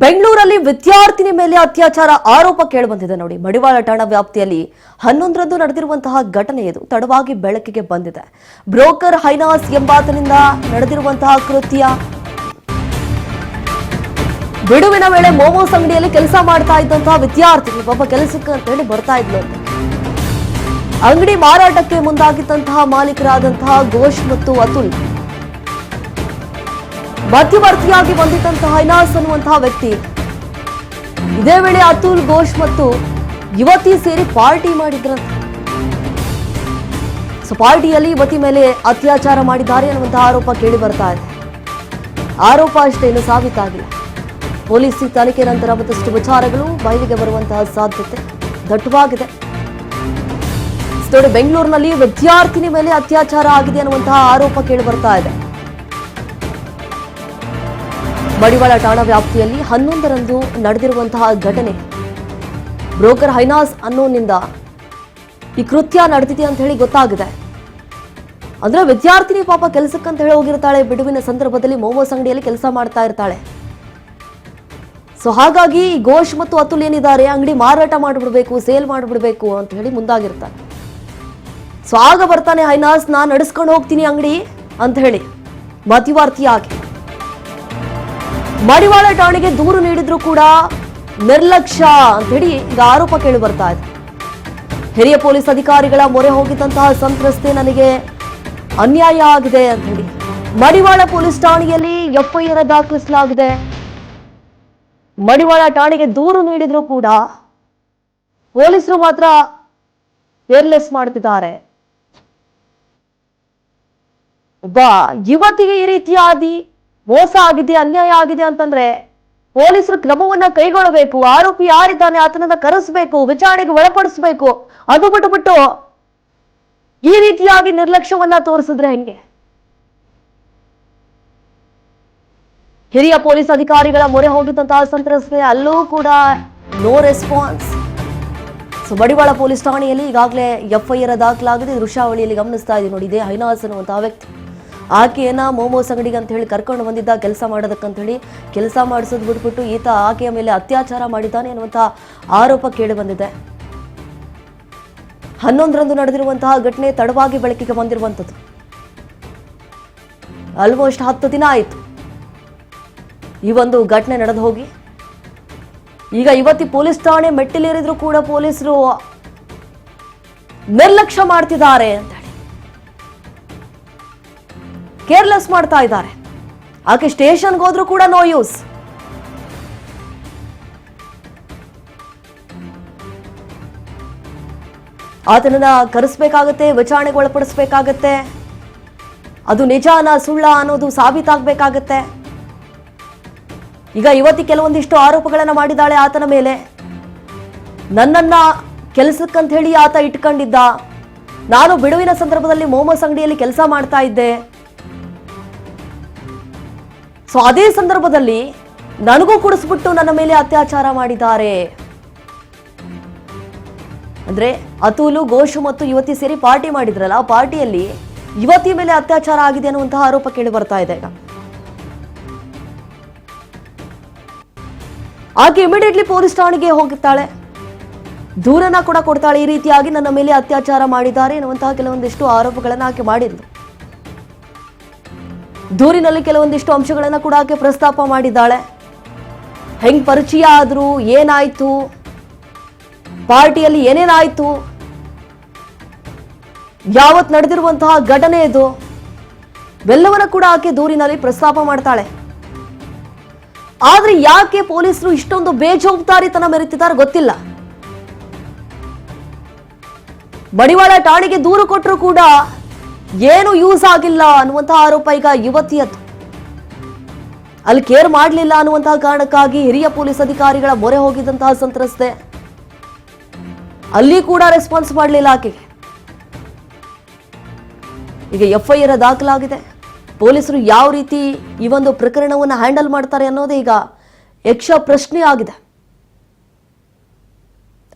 ಬೆಂಗಳೂರಲ್ಲಿ ವಿದ್ಯಾರ್ಥಿನಿ ಮೇಲೆ ಅತ್ಯಾಚಾರ ಆರೋಪ ಕೇಳಿಬಂದಿದೆ ನೋಡಿ. ಮಡಿವಾಳ ಠಾಣಾ ವ್ಯಾಪ್ತಿಯಲ್ಲಿ 11ರಂದು ನಡೆದಿರುವಂತಹ ಘಟನೆ ಇದು ತಡವಾಗಿ ಬೆಳಕಿಗೆ ಬಂದಿದೆ. ಬ್ರೋಕರ್ ಹೈನಾಸ್ ಎಂಬಾತನಿಂದ ನಡೆದಿರುವಂತಹ ಕೃತ್ಯ. ಬಿಡುವಿನ ವೇಳೆ ಮೋಮೋಸ್ ಅಂಗಡಿಯಲ್ಲಿ ಕೆಲಸ ಮಾಡ್ತಾ ಇದ್ದಂತಹ ವಿದ್ಯಾರ್ಥಿನಿ ಒಬ್ಬ ಕೆಲಸಕ್ಕೆ ಅಂತ ಹೇಳಿ ಬರ್ತಾ ಇದ್ಲು. ಅಂಗಡಿ ಮಾರಾಟಕ್ಕೆ ಮುಂದಾಗಿದ್ದಂತಹ ಮಾಲೀಕರಾದಂತಹ ಘೋಷ್ ಮತ್ತು ಅತುಲ್ ಮಧ್ಯವರ್ತಿಯಾಗಿ ಬಂದಿದ್ದಂತಹ ಹೈನಾಸ್ ಅನ್ನುವಂತಹ ವ್ಯಕ್ತಿ. ಇದೇ ವೇಳೆ ಅತುಲ್, ಘೋಷ್ ಮತ್ತು ಯುವತಿ ಸೇರಿ ಪಾರ್ಟಿ ಮಾಡಿದ್ರಂತೆ. ಪಾರ್ಟಿಯಲ್ಲಿ ಯುವತಿ ಮೇಲೆ ಅತ್ಯಾಚಾರ ಮಾಡಿದ್ದಾರೆ ಅನ್ನುವಂತಹ ಆರೋಪ ಕೇಳಿ ಬರ್ತಾ ಇದೆ. ಆರೋಪ ಅಷ್ಟೇ, ಇನ್ನು ಸಾಬೀತಾಗಿಲ್ಲ. ಪೊಲೀಸ್ ತನಿಖೆ ನಂತರ ಮತ್ತಷ್ಟು ವಿಚಾರಗಳು ಬಯಲಿಗೆ ಬರುವಂತಹ ಸಾಧ್ಯತೆ ದಟ್ಟವಾಗಿದೆ. ನೋಡಿ, ಬೆಂಗಳೂರಿನಲ್ಲಿ ವಿದ್ಯಾರ್ಥಿನಿ ಮೇಲೆ ಅತ್ಯಾಚಾರ ಆಗಿದೆ ಅನ್ನುವಂತಹ ಆರೋಪ ಕೇಳಿ ಬರ್ತಾ ಇದೆ. ಮಡಿವಾಳ ಠಾಣಾ ವ್ಯಾಪ್ತಿಯಲ್ಲಿ 11ರಂದು ನಡೆದಿರುವಂತಹ ಘಟನೆ. ಬ್ರೋಕರ್ ಹೈನಾಸ್ ಅನ್ನೋನಿಂದ ಈ ಕೃತ್ಯ ನಡೆದಿದೆ ಅಂತ ಹೇಳಿ ಗೊತ್ತಾಗಿದೆ. ಅಂದ್ರೆ ವಿದ್ಯಾರ್ಥಿನಿ ಪಾಪ ಕೆಲಸಕ್ಕಂತ ಹೇಳಿ ಹೋಗಿರ್ತಾಳೆ. ಬಿಡುವಿನ ಸಂದರ್ಭದಲ್ಲಿ ಮೋಮೋಸ್ ಅಂಗಡಿಯಲ್ಲಿ ಕೆಲಸ ಮಾಡ್ತಾ ಇರ್ತಾಳೆ. ಸೊ ಹಾಗಾಗಿ ಘೋಷ್ ಮತ್ತು ಅತುಲ್ ಏನಿದ್ದಾರೆ, ಅಂಗಡಿ ಮಾರಾಟ ಮಾಡಿಬಿಡ್ಬೇಕು, ಸೇಲ್ ಮಾಡಿಬಿಡ್ಬೇಕು ಅಂತ ಹೇಳಿ ಮುಂದಾಗಿರ್ತಾರೆ. ಸೊ ಆಗ ಬರ್ತಾನೆ ಹೈನಾಸ್, ನಾನು ನಡೆಸ್ಕೊಂಡು ಹೋಗ್ತೀನಿ ಅಂಗಡಿ ಅಂತ ಹೇಳಿ ಮಧ್ಯವರ್ತಿಯಾಗಿ. ಮಡಿವಾಳ ಠಾಣೆಗೆ ದೂರು ನೀಡಿದ್ರು ಕೂಡ ನಿರ್ಲಕ್ಷ್ಯ ಅಂತ ಹೇಳಿ ಈಗ ಆರೋಪ ಕೇಳಿ ಬರ್ತಾ ಇದೆ. ಹಿರಿಯ ಪೊಲೀಸ್ ಅಧಿಕಾರಿಗಳ ಮೊರೆ ಹೋಗಿದ್ದಂತಹ ಸಂತ್ರಸ್ತೆ ನನಗೆ ಅನ್ಯಾಯ ಆಗಿದೆ ಅಂತ ಹೇಳಿ ಮಡಿವಾಳ ಪೊಲೀಸ್ ಠಾಣೆಯಲ್ಲಿ ಎಫ್ಐಆರ್ ದಾಖಲಿಸಲಾಗಿದೆ. ಮಡಿವಾಳ ಠಾಣೆಗೆ ದೂರು ನೀಡಿದ್ರು ಕೂಡ ಪೊಲೀಸರು ಮಾತ್ರ ಕೇರ್ಲೆಸ್ ಮಾಡ್ತಿದ್ದಾರೆ. ಒಬ್ಬ ಯುವತಿಗೆ ಈ ರೀತಿಯಾದಿ ಮೋಸ ಆಗಿದೆ, ಅನ್ಯಾಯ ಆಗಿದೆ ಅಂತಂದ್ರೆ ಪೊಲೀಸರು ಕ್ರಮವನ್ನ ಕೈಗೊಳ್ಳಬೇಕು. ಆರೋಪಿ ಯಾರಿದ್ದಾನೆ ಆತನನ್ನ ಕರೆಸಬೇಕು, ವಿಚಾರಣೆಗೆ ಒಳಪಡಿಸಬೇಕು. ಅದು ಬಿಟ್ಟು ಈ ರೀತಿಯಾಗಿ ನಿರ್ಲಕ್ಷ್ಯವನ್ನ ತೋರಿಸಿದ್ರೆ ಹೆಂಗೆ? ಹಿರಿಯ ಪೊಲೀಸ್ ಅಧಿಕಾರಿಗಳ ಮೊರೆ ಹೋಗಿದ್ದಂತಹ ಸಂತ್ರಸ್ತೆ, ಅಲ್ಲೂ ಕೂಡ ನೋ ರೆಸ್ಪಾನ್ಸ್. ಸೊ ಮಡಿವಾಳ ಪೊಲೀಸ್ ಠಾಣೆಯಲ್ಲಿ ಈಗಾಗಲೇ ಎಫ್ಐಆರ್ ದಾಖಲಾಗಿದೆ. ದೃಶ್ಯಾವಳಿಯಲ್ಲಿ ಗಮನಿಸ್ತಾ ಇದ್ದೀವಿ ನೋಡಿ. ಇದೇ ಹೈನಾಸ್ ಅನ್ನುವಂತಹ ವ್ಯಕ್ತಿ ಆಕೆಯನ್ನ ಮೋಮೋಸ್ ಅಂಗಡಿಗೆ ಅಂತ ಹೇಳಿ ಕರ್ಕೊಂಡು ಬಂದಿದ್ದ ಕೆಲಸ ಮಾಡೋದಕ್ಕಂತ ಹೇಳಿ. ಕೆಲಸ ಮಾಡಿಸೋದು ಬಿಟ್ಬಿಟ್ಟು ಈತ ಆಕೆಯ ಮೇಲೆ ಅತ್ಯಾಚಾರ ಮಾಡಿದ್ದಾನೆ ಅನ್ನುವಂತಹ ಆರೋಪ ಕೇಳಿ ಬಂದಿದೆ. 11ರಂದು ನಡೆದಿರುವಂತಹ ಘಟನೆ ತಡವಾಗಿ ಬೆಳಕಿಗೆ ಬಂದಿರುವಂಥದ್ದು. ಆಲ್ಮೋಸ್ಟ್ 10 ದಿನ ಆಯಿತು ಈ ಒಂದು ಘಟನೆ ನಡೆದು ಹೋಗಿ. ಈಗ ಯುವತಿ ಪೊಲೀಸ್ ಠಾಣೆ ಮೆಟ್ಟಿಲೇರಿದ್ರು ಕೂಡ ಪೊಲೀಸರು ನಿರ್ಲಕ್ಷ್ಯ ಮಾಡ್ತಿದ್ದಾರೆ ಅಂತ ಹೇಳಿ ಕೇರ್ಲೆಸ್ ಮಾಡ್ತಾ ಇದ್ದಾರೆ. ಆಕೆ ಸ್ಟೇಷನ್ಗೆ ಹೋದ್ರು ಕೂಡ ನೋ ಯೂಸ್. ಆತನನ್ನ ಕರೆಸ್ಬೇಕಾಗತ್ತೆ, ವಿಚಾರಣೆಗೆ ಒಳಪಡಿಸ್ಬೇಕಾಗತ್ತೆ. ಅದು ನಿಜಾನ ಸುಳ್ಳ ಅನ್ನೋದು ಸಾಬೀತಾಗಬೇಕಾಗತ್ತೆ. ಈಗ ಯುವತಿ ಕೆಲವೊಂದಿಷ್ಟು ಆರೋಪಗಳನ್ನ ಮಾಡಿದ್ದಾಳೆ ಆತನ ಮೇಲೆ. ನನ್ನನ್ನ ಕೆಲಸಕ್ಕಂತ ಹೇಳಿ ಆತ ಇಟ್ಕೊಂಡಿದ್ದ. ನಾನು ಬಿಡುವಿನ ಸಂದರ್ಭದಲ್ಲಿ ಮೋಮೋಸ್ ಅಂಗಡಿಯಲ್ಲಿ ಕೆಲಸ ಮಾಡ್ತಾ ಇದ್ದೆ. ಸೊ ಅದೇ ಸಂದರ್ಭದಲ್ಲಿ ನನಗೂ ಕುಡಿಸ್ಬಿಟ್ಟು ನನ್ನ ಮೇಲೆ ಅತ್ಯಾಚಾರ ಮಾಡಿದ್ದಾರೆ. ಅಂದ್ರೆ ಅತುಲು, ಘೋಷ್ ಮತ್ತು ಯುವತಿ ಸೇರಿ ಪಾರ್ಟಿ ಮಾಡಿದ್ರಲ್ಲ, ಆ ಪಾರ್ಟಿಯಲ್ಲಿ ಯುವತಿ ಮೇಲೆ ಅತ್ಯಾಚಾರ ಆಗಿದೆ ಅನ್ನುವಂತಹ ಆರೋಪ ಕೇಳಿ ಬರ್ತಾ ಇದೆ. ಈಗ ಆಕೆ ಇಮಿಡಿಯೇಟ್ಲಿ ಪೊಲೀಸ್ ಠಾಣೆಗೆ ಹೋಗುತ್ತಾಳೆ, ದೂರನ್ನ ಕೂಡ ಕೊಡ್ತಾಳೆ. ಈ ರೀತಿಯಾಗಿ ನನ್ನ ಮೇಲೆ ಅತ್ಯಾಚಾರ ಮಾಡಿದ್ದಾರೆ ಎನ್ನುವಂತಹ ಕೆಲವೊಂದಿಷ್ಟು ಆರೋಪಗಳನ್ನ ಆಕೆ ಮಾಡಿದ್ಲು. ದೂರಿನಲ್ಲಿ ಕೆಲವೊಂದಿಷ್ಟು ಅಂಶಗಳನ್ನ ಕೂಡ ಆಕೆ ಪ್ರಸ್ತಾಪ ಮಾಡಿದ್ದಾಳೆ. ಹೆಂಗ್ ಪರಿಚಯ ಆದ್ರು, ಏನಾಯ್ತು, ಪಾರ್ಟಿಯಲ್ಲಿ ಏನೇನಾಯ್ತು, ಯಾವತ್ ನಡೆದಿರುವಂತಹ ಘಟನೆ ಇದು, ಇವೆಲ್ಲವನ್ನ ಕೂಡ ಆಕೆ ದೂರಿನಲ್ಲಿ ಪ್ರಸ್ತಾಪ ಮಾಡ್ತಾಳೆ. ಆದ್ರೆ ಯಾಕೆ ಪೊಲೀಸರು ಇಷ್ಟೊಂದು ಬೇಜವಾಬ್ದಾರಿತನ ಮೆರೆತಿದ್ದಾರೆ ಗೊತ್ತಿಲ್ಲ. ಮಡಿವಾಳ ಠಾಣೆಗೆ ದೂರು ಕೊಟ್ಟರು ಕೂಡ ಏನು ಯೂಸ್ ಆಗಿಲ್ಲ ಅನ್ನುವಂತಹ ಆರೋಪ ಈಗ ಯುವತಿಯದ್ದು. ಅಲ್ಲಿ ಕೇರ್ ಮಾಡಲಿಲ್ಲ ಅನ್ನುವಂತಹ ಕಾರಣಕ್ಕಾಗಿ ಹಿರಿಯ ಪೊಲೀಸ್ ಅಧಿಕಾರಿಗಳ ಮೊರೆ ಹೋಗಿದ್ದಂತಹ ಸಂತ್ರಸ್ತೆ, ಅಲ್ಲಿ ಕೂಡ ರೆಸ್ಪಾನ್ಸ್ ಮಾಡಲಿಲ್ಲ ಆಕೆಗೆ. ಈಗ ಎಫ್ಐಆರ್ ದಾಖಲಾಗಿದೆ. ಪೊಲೀಸರು ಯಾವ ರೀತಿ ಈ ಒಂದು ಪ್ರಕರಣವನ್ನು ಹ್ಯಾಂಡಲ್ ಮಾಡ್ತಾರೆ ಅನ್ನೋದೇ ಈಗ ಯಕ್ಷ ಪ್ರಶ್ನೆ ಆಗಿದೆ.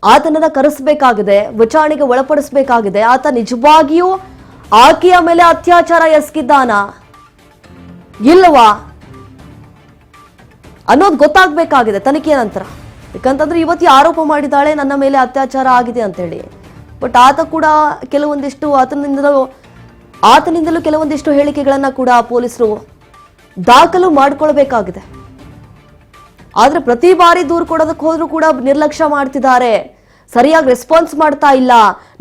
ಆತನನ್ನ ಕರೆಸಬೇಕಾಗಿದೆ, ವಿಚಾರಣೆಗೆ ಒಳಪಡಿಸಬೇಕಾಗಿದೆ. ಆತ ನಿಜವಾಗಿಯೂ ಆಕೆಯ ಮೇಲೆ ಅತ್ಯಾಚಾರ ಎಸಗಿದ್ದಾನ ಇಲ್ಲವಾ? ಅನ್ನೋದು ಗೊತ್ತಾಗಬೇಕಾಗಿದೆ ತನಿಖೆಯ ನಂತರ. ಯಾಕಂತಂದ್ರೆ ಇವತ್ತು ಆರೋಪ ಮಾಡಿದ್ದಾಳೆ ನನ್ನ ಮೇಲೆ ಅತ್ಯಾಚಾರ ಆಗಿದೆ ಅಂತೇಳಿ. ಬಟ್ ಆತ ಕೂಡ ಕೆಲವೊಂದಿಷ್ಟು ಆತನಿಂದಲೂ ಕೆಲವೊಂದಿಷ್ಟು ಹೇಳಿಕೆಗಳನ್ನ ಕೂಡ ಪೊಲೀಸರು ದಾಖಲು ಮಾಡಿಕೊಳ್ಬೇಕಾಗಿದೆ. ಆದ್ರೆ ಪ್ರತಿ ಬಾರಿ ದೂರು ಕೊಡೋದಕ್ಕೆ ಹೋದ್ರೂ ಕೂಡ ನಿರ್ಲಕ್ಷ್ಯ ಮಾಡ್ತಿದ್ದಾರೆ, ಸರಿಯಾಗಿ ರೆಸ್ಪಾನ್ಸ್ ಮಾಡ್ತಾ ಇಲ್ಲ,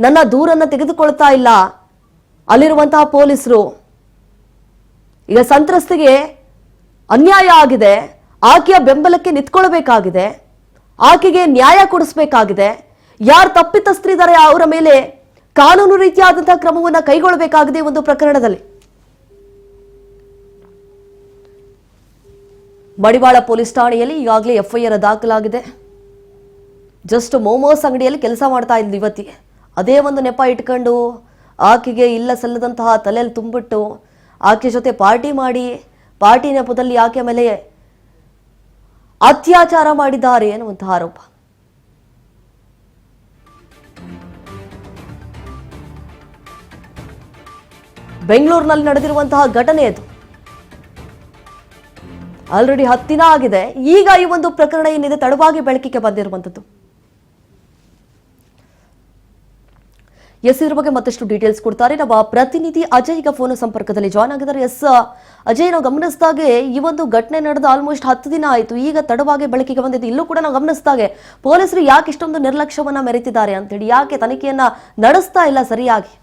ನನ್ನ ದೂರನ್ನ ತೆಗೆದುಕೊಳ್ತಾ ಇಲ್ಲ ಅಲ್ಲಿರುವಂತಹ ಪೊಲೀಸರು. ಈಗ ಸಂತ್ರಸ್ತೆಗೆ ಅನ್ಯಾಯ ಆಗಿದೆ, ಆಕೆಯ ಬೆಂಬಲಕ್ಕೆ ನಿಂತ್ಕೊಳ್ಬೇಕಾಗಿದೆ, ಆಕೆಗೆ ನ್ಯಾಯ ಕೊಡಿಸಬೇಕಾಗಿದೆ. ಯಾರು ತಪ್ಪಿತಸ್ಥರಿದ್ದಾರೆ ಅವರ ಮೇಲೆ ಕಾನೂನು ರೀತಿಯಾದಂತಹ ಕ್ರಮವನ್ನು ಕೈಗೊಳ್ಳಬೇಕಾಗಿದೆ ಒಂದು ಪ್ರಕರಣದಲ್ಲಿ. ಮಡಿವಾಳ ಪೊಲೀಸ್ ಠಾಣೆಯಲ್ಲಿ ಈಗಾಗಲೇ ಎಫ್ಐಆರ್ ದಾಖಲಾಗಿದೆ. ಜಸ್ಟ್ ಮೋಮೋಸ್ ಅಂಗಡಿಯಲ್ಲಿ ಕೆಲಸ ಮಾಡ್ತಾ ಇದ್ದ ಯುವತಿ, ಅದೇ ಒಂದು ನೆಪ ಇಟ್ಕೊಂಡು ಆಕೆಗೆ ಇಲ್ಲ ಸಲ್ಲದಂತಹ ತಲೆಯಲ್ಲಿ ತುಂಬಿಟ್ಟು ಆಕೆ ಜೊತೆ ಪಾರ್ಟಿ ಮಾಡಿ ಪಾರ್ಟಿ ನೆಪದಲ್ಲಿ ಆಕೆ ಮೇಲೆ ಅತ್ಯಾಚಾರ ಮಾಡಿದ್ದಾರೆ ಎನ್ನುವಂತಹ ಆರೋಪ. ಬೆಂಗಳೂರಿನಲ್ಲಿ ನಡೆದಿರುವಂತಹ ಘಟನೆ ಅದು. ಆಲ್ರೆಡಿ 10 ದಿನ ಆಗಿದೆ. ಈಗ ಈ ಒಂದು ಪ್ರಕರಣ ಏನಿದೆ ತಡವಾಗಿ ಬೆಳಕಿಗೆ ಬಂದಿರುವಂತದ್ದು. ಇದ್ರ ಬಗ್ಗೆ ಮತ್ತಷ್ಟು ಡೀಟೇಲ್ಸ್ ಕೊಡ್ತಾರೆ ನಮ್ಮ ಪ್ರತಿನಿಧಿ ಅಜಯ್. ಈಗ ಫೋನ್ ಸಂಪರ್ಕದಲ್ಲಿ ಜಾಯ್ನ್ ಆಗಿದ್ದಾರೆ. ಅಜಯ್, ನಾವು ಗಮನಿಸಿದಾಗೆ ಈ ಒಂದು ಘಟನೆ ನಡೆದ ಆಲ್ಮೋಸ್ಟ್ 10 ದಿನ ಆಯಿತು, ಈಗ ತಡವಾಗಿ ಬೆಳಕಿಗೆ ಬಂದಿದ್ದು. ಇಲ್ಲೂ ಕೂಡ ನಾವು ಗಮನಿಸಿದಾಗೆ ಪೊಲೀಸರು ಯಾಕೆ ಇಷ್ಟೊಂದು ನಿರ್ಲಕ್ಷ್ಯವನ್ನ ಮೆರೆತಿದ್ದಾರೆ ಅಂತೇಳಿ, ಯಾಕೆ ತನಿಖೆಯನ್ನ ನಡೆಸ್ತಾ ಇಲ್ಲ ಸರಿಯಾಗಿ?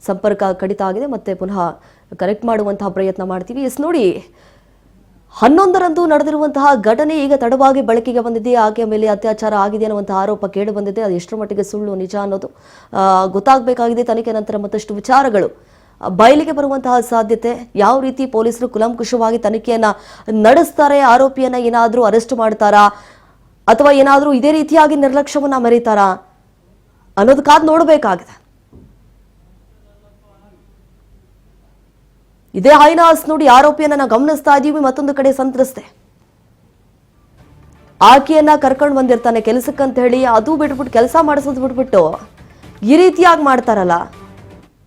ಸಂಪರ್ಕ ಕಡಿತ ಆಗಿದೆ, ಮತ್ತೆ ಪುನಃ ಕನೆಕ್ಟ್ ಮಾಡುವಂತಹ ಪ್ರಯತ್ನ ಮಾಡ್ತೀವಿ. ನೋಡಿ, 11ರಂದು ನಡೆದಿರುವಂತಹ ಘಟನೆ ಈಗ ತಡವಾಗಿ ಬೆಳಕಿಗೆ ಬಂದಿದೆ. ಆಕೆಯ ಮೇಲೆ ಅತ್ಯಾಚಾರ ಆಗಿದೆ ಅನ್ನುವಂತಹ ಆರೋಪ ಕೇಳಿ ಬಂದಿದೆ. ಅದು ಎಷ್ಟರ ಮಟ್ಟಿಗೆ ಸುಳ್ಳು ನಿಜ ಅನ್ನೋದು ಗೊತ್ತಾಗಬೇಕಾಗಿದೆ. ತನಿಖೆ ನಂತರ ಮತ್ತಷ್ಟು ವಿಚಾರಗಳು ಬಯಲಿಗೆ ಬರುವಂತಹ ಸಾಧ್ಯತೆ. ಯಾವ ರೀತಿ ಪೊಲೀಸರು ಕುಲಂಕುಷವಾಗಿ ತನಿಖೆಯನ್ನ ನಡೆಸ್ತಾರೆ, ಆರೋಪಿಯನ್ನ ಏನಾದರೂ ಅರೆಸ್ಟ್ ಮಾಡ್ತಾರಾ ಅಥವಾ ಏನಾದರೂ ಇದೇ ರೀತಿಯಾಗಿ ನಿರ್ಲಕ್ಷ್ಯವನ್ನ ಮೆರೀತಾರಾ ಅನ್ನೋದು ಕಾದು ನೋಡಬೇಕಾಗಿದೆ. ಇದೇ ಹೈನಾಸ್ ನೋಡಿ, ಆರೋಪಿಯನ್ನ ನಾವು ಗಮನಿಸ್ತಾ ಇದೀವಿ. ಮತ್ತೊಂದು ಕಡೆ ಸಂತ್ರಸ್ತೆ ಆಕೆಯನ್ನ ಕರ್ಕೊಂಡು ಬಂದಿರ್ತಾನೆ ಕೆಲಸಕ್ಕಂತ ಹೇಳಿ, ಅದು ಬಿಟ್ಬಿಟ್ಟು ಕೆಲಸ ಮಾಡಿಸೋದು ಬಿಟ್ಬಿಟ್ಟು ಈ ರೀತಿಯಾಗಿ ಮಾಡ್ತಾರಲ್ಲ.